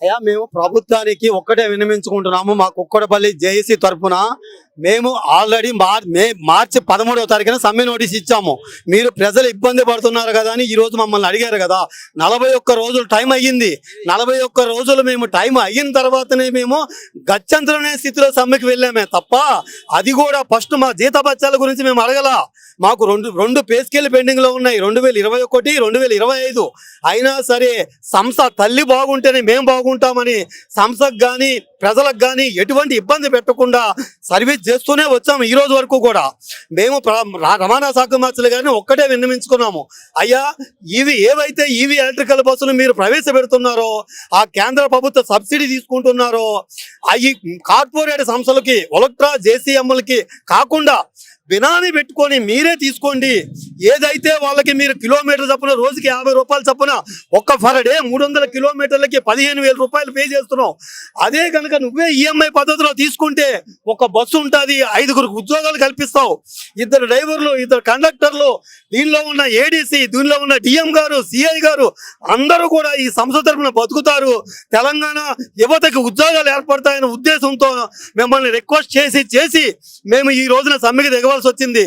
అయ్యా మేము ప్రభుత్వానికి ఒక్కటే విన్నవించుకుంటున్నాము. మా కుక్కడపల్లి జేఏసీ తరఫున మేము ఆల్రెడీ మార్చి 13వ తారీఖున సమ్మె నోటీస్ ఇచ్చాము. మీరు ప్రజలు ఇబ్బంది పడుతున్నారు కదా అని ఈరోజు మమ్మల్ని అడిగారు కదా. 41 రోజులు టైం అయ్యింది. 41 రోజులు మేము టైం అయిన తర్వాతనే మేము గత్యంతరమైన స్థితిలో సమ్మెకి వెళ్ళామే తప్ప అది కూడా ఫస్ట్ మా జీతభత్యాల గురించి మేము అడగల. మాకు రెండు పే స్కేల్ పెండింగ్లో ఉన్నాయి, 2021, 2025. అయినా సరే సంస్థ తల్లి బాగుంటేనే మేము బాగుంటామని సంస్థకు కానీ ప్రజలకు కానీ ఎటువంటి ఇబ్బంది పెట్టకుండా సర్వీస్ చేస్తూనే వచ్చాము ఈ రోజు వరకు కూడా. మేము రవాణా శాఖ మంత్రులు గారిని ఒక్కటే విన్నవించుకున్నాము. అయ్యా ఏవైతే ఈవీ ఎలక్ట్రికల్ బస్సులు మీరు ప్రవేశపెడుతున్నారో, ఆ కేంద్ర ప్రభుత్వ సబ్సిడీ తీసుకుంటున్నారో, అవి కార్పొరేట్ సంస్థలకి ఒలక్ట్రా జేసీఎంలకి కాకుండా బినామీ పెట్టుకొని మీరే తీసుకోండి. ఏదైతే వాళ్ళకి మీరు కిలోమీటర్ చప్పున రోజుకి 50 రూపాయలు చప్పున ఒక్క ఫర్ డే 300 కిలోమీటర్లకి 15,000 రూపాయలు పే చేస్తున్నావు. అదే కనుక నువ్వే ఈఎంఐ పద్ధతిలో తీసుకుంటే ఒక బస్సు ఉంటుంది, 5గురికి ఉద్యోగాలు కల్పిస్తావు, 2 డ్రైవర్లు, 2 కండక్టర్లు, దీనిలో ఉన్న ఏడీసీ, దీనిలో ఉన్న డిఎం గారు, సిఐ గారు అందరూ కూడా ఈ సంస్థ తరఫున బతుకుతారు. తెలంగాణ యువతకి ఉద్యోగాలు ఏర్పడతాయనే ఉద్దేశంతో మిమ్మల్ని రిక్వెస్ట్ చేసి మేము ఈ రోజున సమ్మెకి దిగవలసి వచ్చింది.